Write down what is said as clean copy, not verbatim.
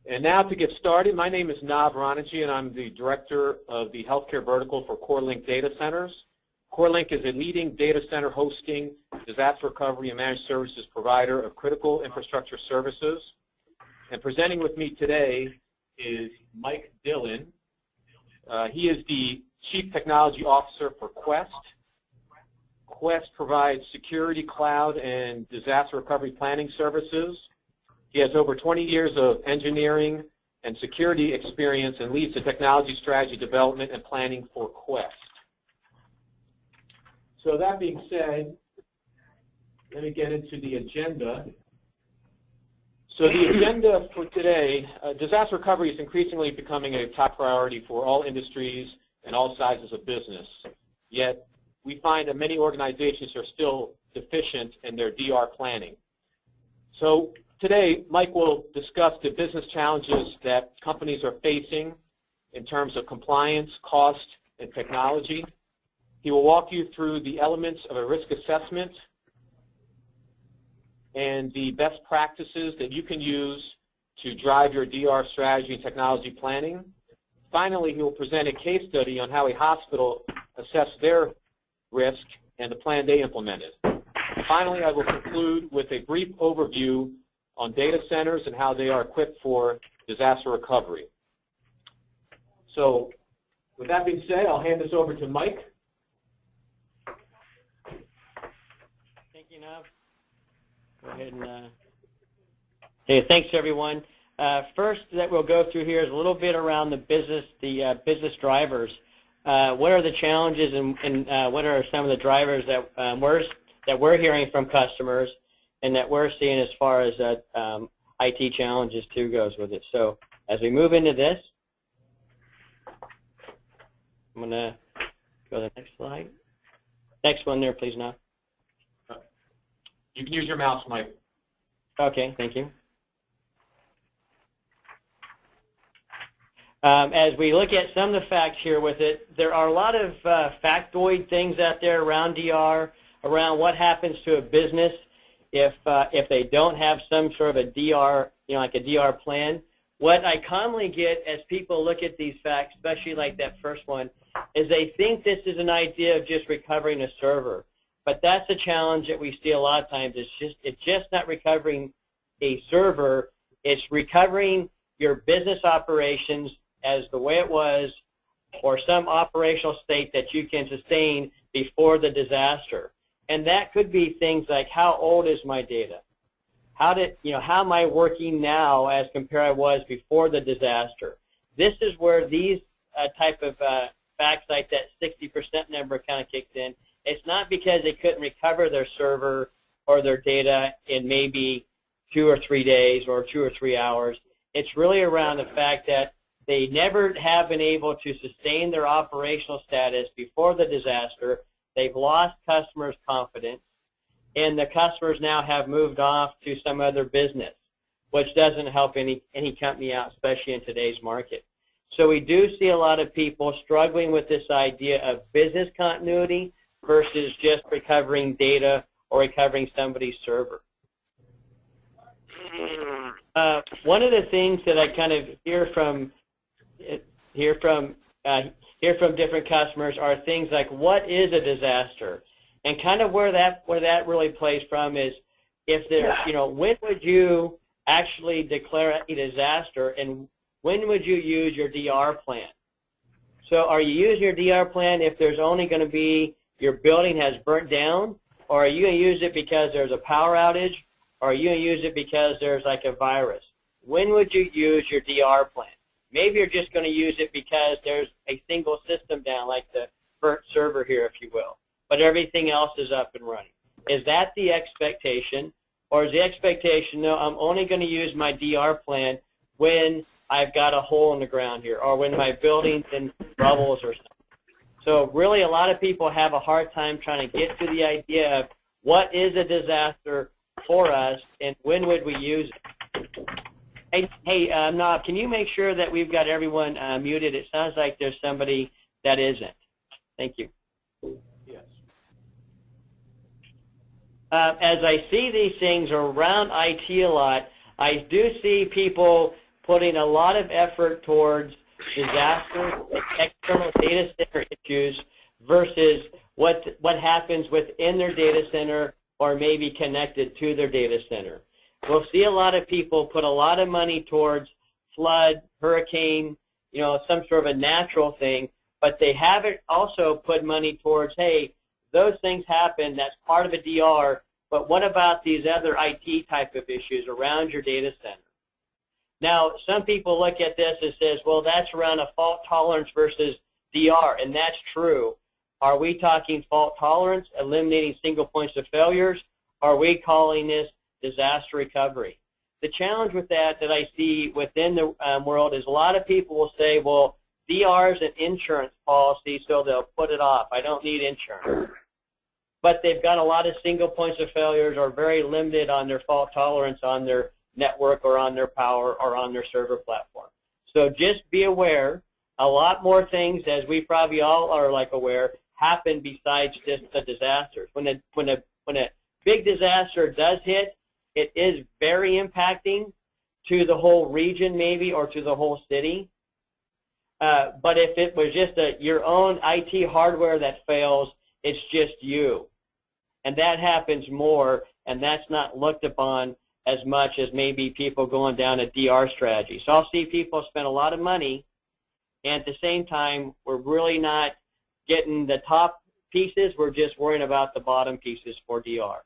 And now to get started, my name is Nav Ranaji, and I'm the Director of the Healthcare Vertical for CoreLink Data Centers. CoreLink is a leading data center hosting, disaster recovery, and managed services provider of critical infrastructure services. And presenting with me today is Mike Dillon. He is the Chief Technology Officer for Quest. Quest provides security, cloud, and disaster recovery planning services. He has over 20 years of engineering and security experience and leads the technology strategy development and planning for Quest. So that being said, let me get into the agenda. So the agenda for today, disaster recovery is increasingly becoming a top priority for all industries and all sizes of business. Yet we find that many organizations are still deficient in their DR planning. So today, Mike will discuss the business challenges that companies are facing in terms of compliance, cost, and technology. He will walk you through the elements of a risk assessment and the best practices that you can use to drive your DR strategy and technology planning. Finally, he will present a case study on how a hospital assessed their risk and the plan they implemented. Finally, I will conclude with a brief overview on data centers and how they are equipped for disaster recovery. So with that being said, I'll hand this over to Mike. Thank you, Nav. Go ahead and hey, thanks everyone. First that we'll go through here is a little bit around the business drivers. What are the challenges and what are some of the drivers that we're hearing from customers and that we're seeing as far as IT challenges too goes with it. So as we move into this, I'm going to go to the next slide. Next one there, please, Nav. You can use your mouse, Mike. Okay, thank you. As we look at some of the facts here with it, there are a lot of factoid things out there around DR, around what happens to a business if they don't have some sort of a DR, like a DR plan. What I commonly get as people look at these facts, especially like that first one, is they think this is an idea of just recovering a server. But that's a challenge that we see a lot of times. It's just not recovering a server. It's recovering your business operations as the way it was, or some operational state that you can sustain before the disaster. And that could be things like, how old is my data? How am I working now as compared I was before the disaster? This is where these type of facts like that 60% number kind of kicks in. It's not because they couldn't recover their server or their data in maybe 2 or 3 days or 2 or 3 hours. It's really around the fact that they never have been able to sustain their operational status before the disaster. They've lost customers' confidence, and the customers now have moved off to some other business, which doesn't help any company out, especially in today's market. So we do see a lot of people struggling with this idea of business continuity versus just recovering data or recovering somebody's server. One of the things that I kind of hear from different customers are things like, what is a disaster? And kind of where that really plays from is, if there, when would you actually declare a disaster, and when would you use your DR plan? So are you using your DR plan if there's only going to be your building has burnt down, or are you going to use it because there's a power outage, or are you going to use it because there's like a virus? When would you use your DR plan? Maybe you're just going to use it because there's a single system down, like the burnt server here, if you will, but everything else is up and running. Is that the expectation, or is the expectation, no, I'm only going to use my DR plan when I've got a hole in the ground here, or when my building's in rubbles or something? So really a lot of people have a hard time trying to get to the idea of what is a disaster for us and when would we use it. Hey, Nav, can you make sure that we've got everyone muted? It sounds like there's somebody that isn't. Thank you. Yes. As I see these things around IT a lot, I do see people putting a lot of effort towards disasters and external data center issues versus what happens within their data center or maybe connected to their data center. We'll see a lot of people put a lot of money towards flood, hurricane, some sort of a natural thing, but they haven't also put money towards, hey, those things happen, that's part of a DR, but what about these other IT type of issues around your data center? Now, some people look at this and says, well, that's around a fault tolerance versus DR, and that's true. Are we talking fault tolerance, eliminating single points of failures? Are we calling this disaster recovery? The challenge with that I see within the world is a lot of people will say, well, DR is an insurance policy, so they'll put it off. I don't need insurance. But they've got a lot of single points of failures or very limited on their fault tolerance on their network or on their power or on their server platform. So just be aware, a lot more things, as we probably all are aware, happen besides just the disasters. When a big disaster does hit, it is very impacting to the whole region maybe or to the whole city. But if it was just your own IT hardware that fails, it's just you. And that happens more, and that's not looked upon as much as maybe people going down a DR strategy. So I'll see people spend a lot of money, and at the same time, we're really not getting the top pieces. We're just worrying about the bottom pieces for DR.